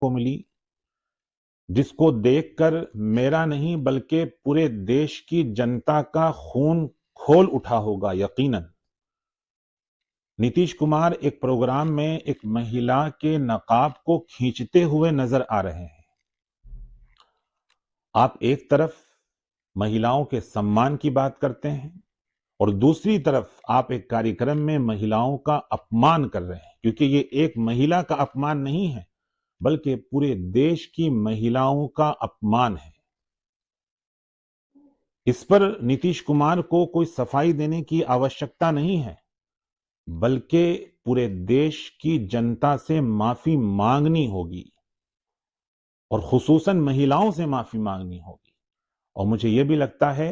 को मिली, जिसको देखकर मेरा नहीं बल्कि पूरे देश की जनता का खून खोल उठा होगा यकीनन। नीतीश कुमार एक प्रोग्राम में एक महिला के नकाब को खींचते हुए नजर आ रहे हैं। आप एक तरफ महिलाओं के सम्मान की बात करते हैं और दूसरी तरफ आप एक कार्यक्रम में महिलाओं का अपमान कर रहे हैं, क्योंकि ये एक महिला का अपमान नहीं है बल्कि पूरे देश की महिलाओं का अपमान है। इस पर नीतीश कुमार को कोई सफाई देने की आवश्यकता नहीं है, बल्कि पूरे देश की जनता से माफी मांगनी होगी और खुसूसन महिलाओं से माफी मांगनी होगी। और मुझे यह भी लगता है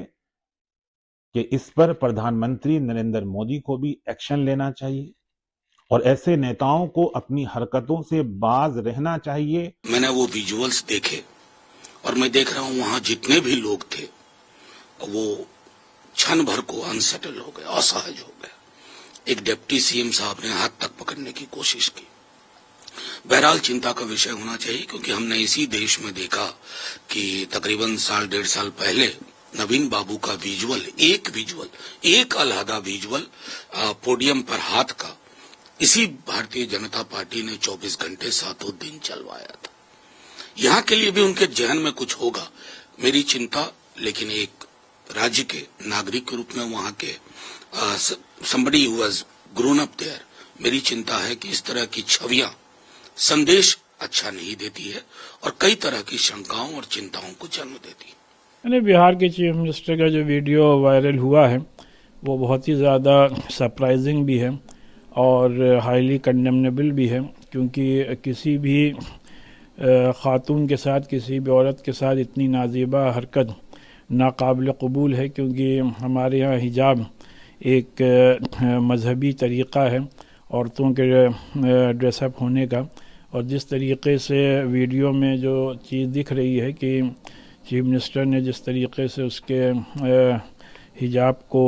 कि इस पर प्रधानमंत्री नरेंद्र मोदी को भी एक्शन लेना चाहिए और ऐसे नेताओं को अपनी हरकतों से बाज रहना चाहिए। मैंने वो विजुअल्स देखे और मैं देख रहा हूं वहां जितने भी लोग थे वो क्षण भर को अनसेटल हो गए, असहज हो गए। एक डिप्टी सीएम साहब ने हाथ तक पकड़ने की कोशिश की। बहरहाल चिंता का विषय होना चाहिए, क्योंकि हमने इसी देश में देखा कि तकरीबन साल डेढ़ साल पहले नवीन बाबू का विजुअल, एक अलहदा विजुअल पोडियम पर हाथ का, इसी भारतीय जनता पार्टी ने 24 घंटे 7 दिन चलवाया था। यहाँ के लिए भी उनके जहन में कुछ होगा, मेरी चिंता। लेकिन एक राज्य के नागरिक के रूप में वहां के somebody who has grown up there, मेरी चिंता है कि इस तरह की छवियां संदेश अच्छा नहीं देती है और कई तरह की शंकाओं और चिंताओं को जन्म देती है। बिहार के चीफ मिनिस्टर का जो वीडियो वायरल हुआ है वो बहुत ही ज़्यादा सरप्राइजिंग भी है और हाईली कंडेमनेबल भी है, क्योंकि किसी भी ख़ातून के साथ, किसी भी औरत के साथ इतनी नाज़ीबा हरकत नाकाबिल कबूल है। क्योंकि हमारे यहाँ हिजाब एक मजहबी तरीक़ा है औरतों के ड्रेसअप होने का, और जिस तरीक़े से वीडियो में जो चीज़ दिख रही है कि चीफ मिनिस्टर ने जिस तरीक़े से उसके हिजाब को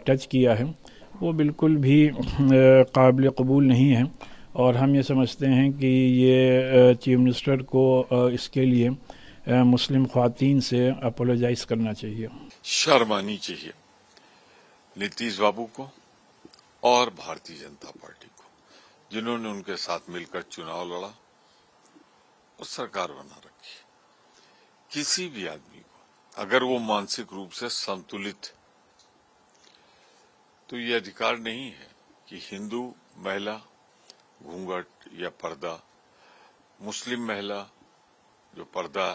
टच किया है वो बिल्कुल भी काबिल कबूल नहीं है। और हम ये समझते हैं कि ये चीफ मिनिस्टर को इसके लिए मुस्लिम ख्वातीन से अपोलोजाइज करना चाहिए। शर्म आनी चाहिए नीतीश बाबू को और भारतीय जनता पार्टी को, जिन्होंने उनके साथ मिलकर चुनाव लड़ा और सरकार बना रखी। किसी भी आदमी को अगर वो मानसिक रूप से संतुलित, तो ये अधिकार नहीं है कि हिंदू महिला घूंघट या पर्दा, मुस्लिम महिला जो पर्दा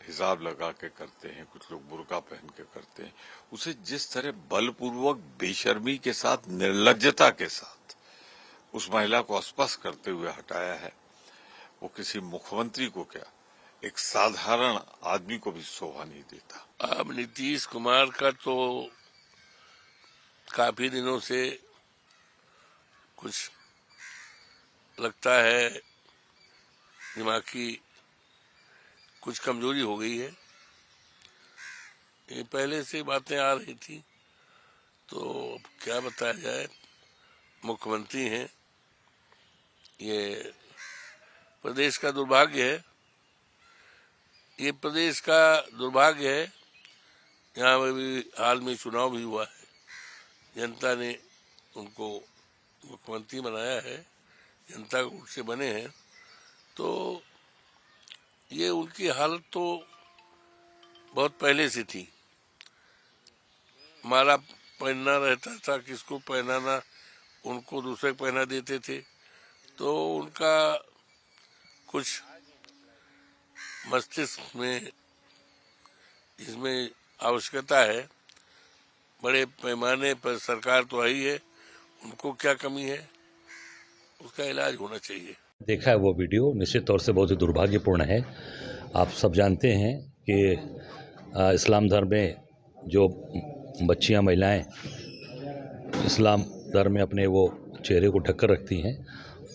हिजाब लगा के करते हैं, कुछ लोग बुर्का पहन के करते हैं, उसे जिस तरह बलपूर्वक बेशर्मी के साथ, निर्लज्जता के साथ उस महिला को स्पर्श करते हुए हटाया है, वो किसी मुख्यमंत्री को क्या, एक साधारण आदमी को भी शोभा नहीं देता। अब नीतीश कुमार का तो काफी दिनों से कुछ लगता है दिमाग की कुछ कमजोरी हो गई है। ये पहले से बातें आ रही थी, तो क्या बताया जाए, मुख्यमंत्री हैं, ये प्रदेश का दुर्भाग्य है, ये प्रदेश का दुर्भाग्य है। यहाँ में भी हाल में चुनाव भी हुआ है, जनता ने उनको मुख्यमंत्री बनाया है, जनता के वोट से बने हैं, तो ये उनकी हालत तो बहुत पहले से थी। माला पहनना रहता था, किसको पहनाना, उनको दूसरे पहना देते थे, तो उनका कुछ मस्तिष्क में इसमें आवश्यकता है। बड़े पैमाने पर सरकार तो आई है, उनको क्या कमी है, उसका इलाज होना चाहिए। देखा है वो वीडियो, निश्चित तौर से बहुत ही दुर्भाग्यपूर्ण है। आप सब जानते हैं कि इस्लाम धर्म में जो बच्चियां, महिलाएं इस्लाम धर्म में अपने वो चेहरे को ढककर रखती हैं,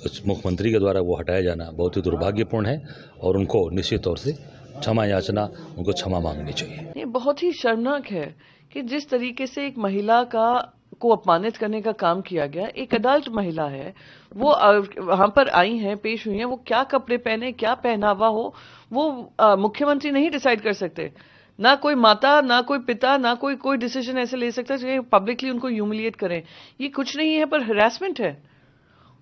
उस मुख्यमंत्री के द्वारा वो हटाया जाना बहुत ही दुर्भाग्यपूर्ण है और उनको निश्चित तौर से क्षमा याचना, उनको क्षमा मांगनी चाहिए। ये बहुत ही शर्मनाक है कि जिस तरीके से एक महिला का को अपमानित करने का काम किया गया। एक अडल्ट महिला है, वो वहां पर आई हैं, पेश हुई हैं, वो क्या कपड़े पहने, क्या पहनावा हो, वो मुख्यमंत्री नहीं डिसाइड कर सकते। ना कोई माता, ना कोई पिता, ना कोई डिसीजन ऐसे ले सकता है जो पब्लिकली उनको ह्यूमिलिएट करें। ये कुछ नहीं है पर हरासमेंट है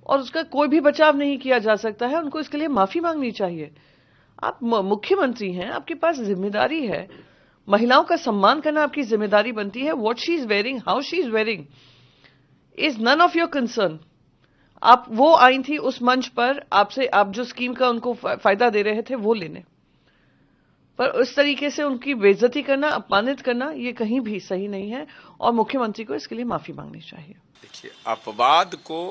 और उसका कोई भी बचाव नहीं किया जा सकता है। उनको इसके लिए माफी मांगनी चाहिए। आप मुख्यमंत्री हैं, आपके पास जिम्मेदारी है, महिलाओं का सम्मान करना आपकी जिम्मेदारी बनती है। What she is wearing, how she is wearing is none of your concern. आप वो आई थी उस मंच पर, आपसे आप जो स्कीम का उनको फायदा दे रहे थे वो लेने, पर उस तरीके से उनकी बेइज्जती करना, अपमानित करना, ये कहीं भी सही नहीं है और मुख्यमंत्री को इसके लिए माफी मांगनी चाहिए। देखिए, अपवाद को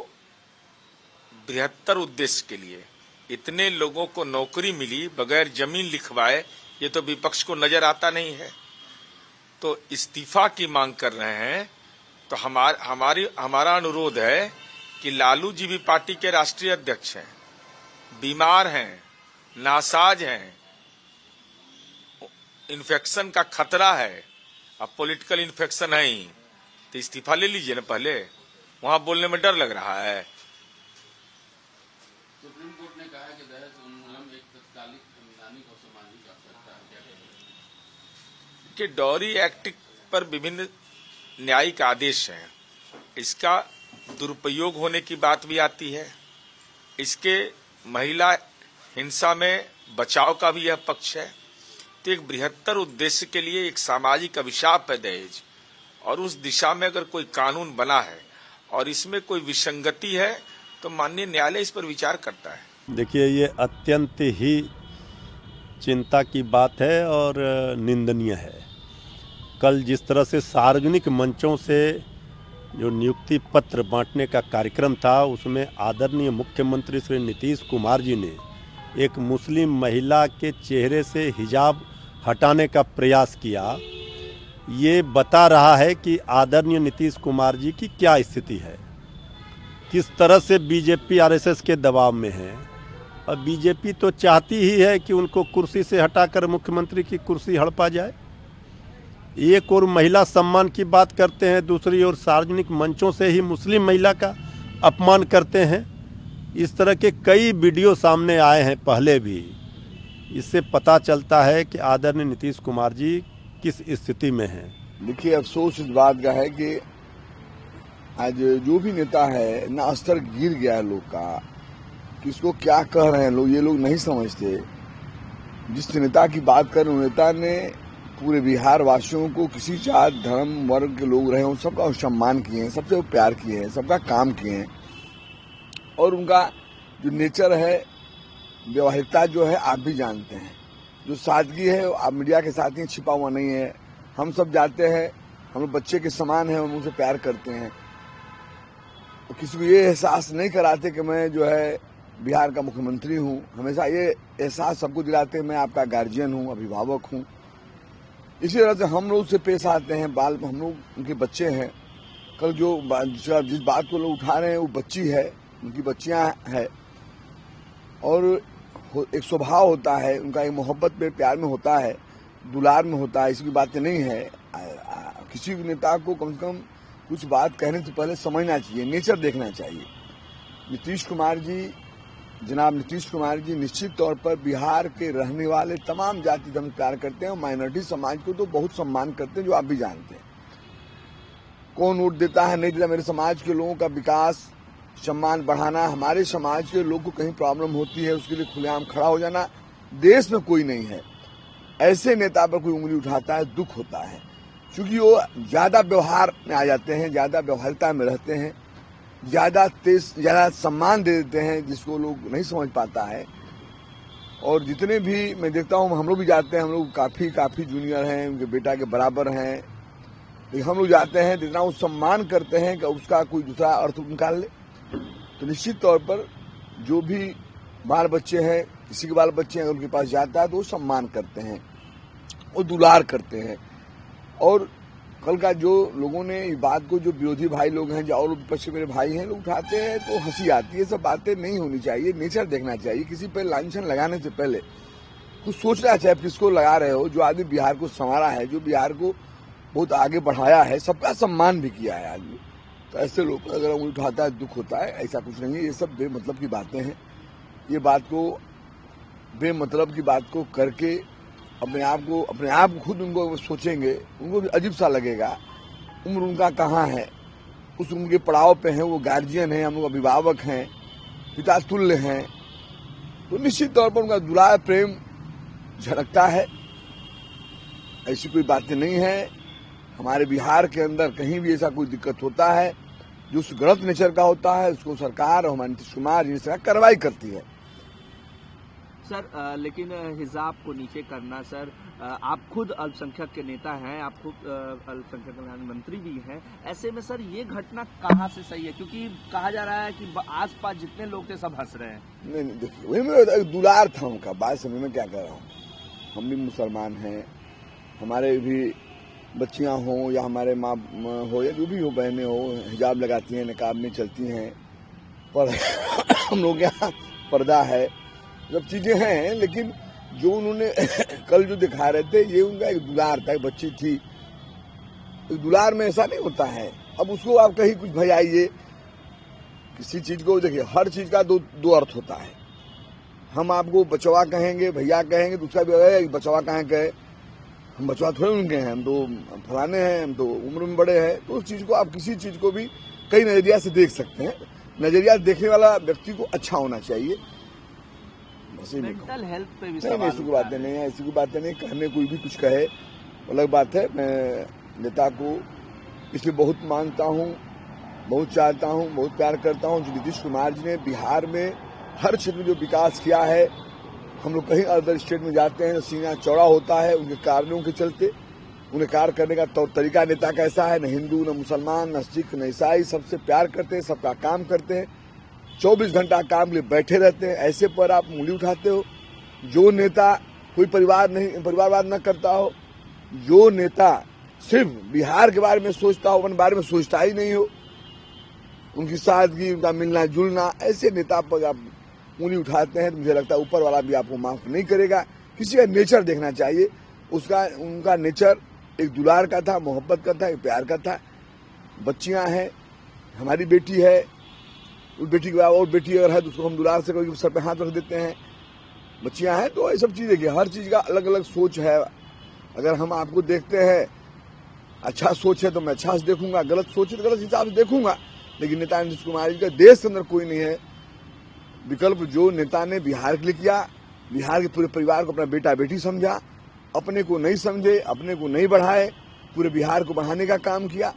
बृहत्तर उद्देश्य के लिए इतने लोगों को नौकरी मिली बगैर जमीन लिखवाए, ये तो विपक्ष को नजर आता नहीं है। तो इस्तीफा की मांग कर रहे हैं। तो हमारा अनुरोध है कि लालू जी भी पार्टी के राष्ट्रीय अध्यक्ष हैं, बीमार हैं, नासाज हैं, इन्फेक्शन का खतरा है, अब पॉलिटिकल इन्फेक्शन है ही, तो इस्तीफा ले लीजिए ना। पहले वहां बोलने में डर लग रहा है। सुप्रीम कोर्ट ने कहा कि दहेज उन्मूलन एक तत्कालिक खानदानी को समाजी कर सकता है, क्या कहेंगे? कि डॉरी एक्ट पर विभिन्न न्यायिक आदेश हैं, इसका दुरुपयोग होने की बात भी आती है। इसके महिला हिंसा में बचाव का भी यह पक्ष है। तो एक बृहत्तर उद्देश्य के लिए एक सामाजिक अभिशाप है दहेज, और उस दिशा में अगर कोई कानून बना है और इसमें कोई विसंगति है तो माननीय न्यायालय इस पर विचार करता है। देखिए, ये अत्यंत ही चिंता की बात है और निंदनीय है। कल जिस तरह से सार्वजनिक मंचों से जो नियुक्ति पत्र बांटने का कार्यक्रम था, उसमें आदरणीय मुख्यमंत्री श्री नीतीश कुमार जी ने एक मुस्लिम महिला के चेहरे से हिजाब हटाने का प्रयास किया। ये बता रहा है कि आदरणीय नीतीश कुमार जी की क्या स्थिति है, किस तरह से बीजेपी आरएसएस के दबाव में है। और बीजेपी तो चाहती ही है कि उनको कुर्सी से हटाकर मुख्यमंत्री की कुर्सी हड़पा जाए। एक और महिला सम्मान की बात करते हैं, दूसरी ओर सार्वजनिक मंचों से ही मुस्लिम महिला का अपमान करते हैं। इस तरह के कई वीडियो सामने आए हैं पहले भी। इससे पता चलता है कि आदरणीय नीतीश कुमार जी किस स्थिति में हैं। देखिए, अफसोस इस बात का है कि आज जो भी नेता है ना, स्तर गिर गया है लोग का, किसको क्या कह रहे हैं लोग, ये लोग नहीं समझते। जिस नेता की बात कर रहे हैं, नेता ने पूरे बिहार वासियों को, किसी जात धर्म वर्ग के लोग रहे हों, सबका सम्मान किए हैं, सबसे प्यार किए हैं, सबका काम किए हैं। और उनका जो नेचर है, व्यवहारिकता जो है, आप भी जानते हैं। जो सादगी है, आप मीडिया के साथ ही छिपा हुआ नहीं है। हम सब जानते हैं, हम लोग बच्चे के समान हैं, हम उनसे प्यार करते हैं। तो किसी को ये एहसास नहीं कराते कि मैं जो है बिहार का मुख्यमंत्री हूँ। हमेशा ये एहसास सबको दिलाते हैं मैं आपका गार्जियन हूँ, अभिभावक हूँ। इसी तरह से हम लोग से पेश आते हैं। हम लोग उनके बच्चे हैं। कल जिस बात को लोग उठा रहे हैं वो बच्ची है, उनकी बच्चियां हैं। और एक स्वभाव होता है उनका, एक मोहब्बत में, प्यार में होता है, दुलार में होता है। इसकी बातें नहीं है। किसी भी नेता को कम से कम कुछ बात कहने से पहले समझना चाहिए, नेचर देखना चाहिए। नीतीश कुमार जी, जनाब नीतीश कुमार जी निश्चित तौर पर बिहार के रहने वाले तमाम जाति धर्म प्यार करते हैं और माइनॉरिटी समाज को तो बहुत सम्मान करते हैं, जो आप भी जानते हैं। कौन वोट देता है, नहीं देता, मेरे समाज के लोगों का विकास, सम्मान बढ़ाना, हमारे समाज के लोग को कहीं प्रॉब्लम होती है उसके लिए खुलेआम खड़ा हो जाना, देश में कोई नहीं है। ऐसे नेता पर कोई उंगली उठाता है, दुख होता है, क्योंकि वो ज्यादा व्यवहार में आ जाते हैं, ज्यादा व्यवहारिकता में रहते हैं, ज्यादा सम्मान दे देते हैं, जिसको लोग नहीं समझ पाता है। और जितने भी मैं देखता हूँ, हम लोग भी जाते हैं, हम लोग काफी जूनियर हैं, उनके बेटा के बराबर हैं, लेकिन हम लोग जाते हैं, जितना वो सम्मान करते हैं कि उसका कोई दूसरा अर्थ निकाल ले। तो निश्चित तौर पर जो भी बाल बच्चे हैं, किसी के बाल बच्चे हैं, उनके पास जाता है तो वो सम्मान करते हैं, वो दुलार करते हैं। और कल का जो लोगों ने इस बात को, जो विरोधी भाई लोग हैं, जो और विपक्ष के मेरे भाई हैं, लोग उठाते हैं तो हंसी आती है। सब बातें नहीं होनी चाहिए, नेचर देखना चाहिए। किसी पर लांछन लगाने से पहले कुछ सोचना चाहिए, किसको लगा रहे हो। जो आदमी बिहार को संवारा है, जो बिहार को बहुत आगे बढ़ाया है, सबका सम्मान भी किया है आदमी, तो ऐसे लोग पर अगर उंगली उठाता है दुख होता है, ऐसा कुछ नहीं है। ये सब बेमतलब की बातें हैं। ये बात को बेमतलब की बात को करके अपने आप खुद उनको सोचेंगे, उनको भी अजीब सा लगेगा। उम्र उनका कहाँ है, उस उम्र के पड़ाव पे हैं, वो गार्जियन हैं, हम लोग अभिभावक हैं, पिता तुल्य हैं, तो निश्चित तौर पर उनका दुलार प्रेम झलकता है। ऐसी कोई बातें नहीं है। हमारे बिहार के अंदर कहीं भी ऐसा कोई दिक्कत होता है जो उस गलत नेचर का होता है, उसको सरकार और हमारे नीतीश कुमार जी सरकार कार्रवाई करती है। सर लेकिन हिजाब को नीचे करना, सर आप खुद अल्पसंख्यक के नेता हैं, आप खुद अल्पसंख्यक कल्याण मंत्री भी हैं, ऐसे में सर ये घटना कहाँ से सही है? क्योंकि कहा जा रहा है कि आसपास जितने लोग थे सब हंस रहे हैं। नहीं देखिए, वही मेरा दुलार था उनका, बात समझ में क्या कर रहा हूँ। हम भी मुसलमान हैं, हमारे भी बच्चियां हों या हमारे माँ हो या जो भी हो, बहनें हो, हिजाब लगाती हैं, निकाब में चलती हैं, पर हम लोग यहाँ पर्दा है, सब चीजें हैं। लेकिन जो उन्होंने कल जो दिखा रहे थे, ये उनका एक दुलार था, एक बच्ची थी। एक दुलार में ऐसा नहीं होता है। अब उसको आप कहीं कुछ भजाइए, किसी चीज को देखिए, हर चीज का दो अर्थ होता है। हम आपको बचवा कहेंगे, भैया कहेंगे, दूसरा भी बचवा कहें कहे, हम बचवा थोड़े उनके हैं, हम तो फलाने हैं, हम तो उम्र में बड़े हैं। तो उस चीज को आप किसी चीज को भी कई नजरिया से देख सकते हैं। नजरिया देखने वाला व्यक्ति को अच्छा होना चाहिए। मेंटल हेल्थ पे भी नहीं, ऐसी कोई बातें नहीं है, ऐसी कोई बातें नहीं। कहने कोई भी कुछ कहे अलग बात है। मैं नेता को इसलिए बहुत मानता हूँ, बहुत चाहता हूँ, बहुत प्यार करता हूँ। जो नीतीश कुमार जी ने बिहार में हर क्षेत्र में जो विकास किया है, हम लोग कहीं अदर स्टेट में जाते हैं, सीना चौड़ा होता है उनके कारणों के चलते। उन्हें कार्य करने का तौर तरीका नेता कैसा है, न हिंदू, न मुसलमान, न सिख, न ईसाई, सबसे प्यार करते हैं, सबका काम करते हैं, 24 घंटा काम के लिए बैठे रहते हैं। ऐसे पर आप उंगली उठाते हो। जो नेता कोई परिवारवाद न करता हो, जो नेता सिर्फ बिहार के बारे में सोचता हो, अपने बारे में सोचता ही नहीं हो, उनकी सादगी, उनका मिलना जुलना, ऐसे नेता पर आप उंगली उठाते हैं तो मुझे लगता है ऊपर वाला भी आपको माफ नहीं करेगा। किसी का नेचर देखना चाहिए। उनका नेचर एक दुलार का था, मोहब्बत का था, एक प्यार का था। बच्चियां हैं, हमारी बेटी है, उस बेटी के बाद और बेटी अगर है तो उसको हम दुलार से कभी सर पे हाथ रख देते हैं। बच्चियां हैं तो ये सब चीजें की हर चीज का अलग अलग सोच है। अगर हम आपको देखते हैं, अच्छा सोच है तो मैं अच्छा से देखूंगा, गलत सोच है तो गलत हिसाब से देखूंगा। लेकिन नेता नीतीश कुमार जी का देश के अंदर कोई नहीं है विकल्प। जो नेता ने बिहार के लिए किया, बिहार के पूरे परिवार को अपना बेटा बेटी समझा, अपने को नहीं समझे, अपने को नहीं बढ़ाए, पूरे बिहार को बढ़ाने का काम किया,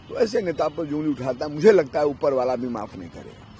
तो ऐसे नेता पर जो उंगली उठाता है, मुझे लगता है ऊपर वाला भी माफ नहीं करेगा।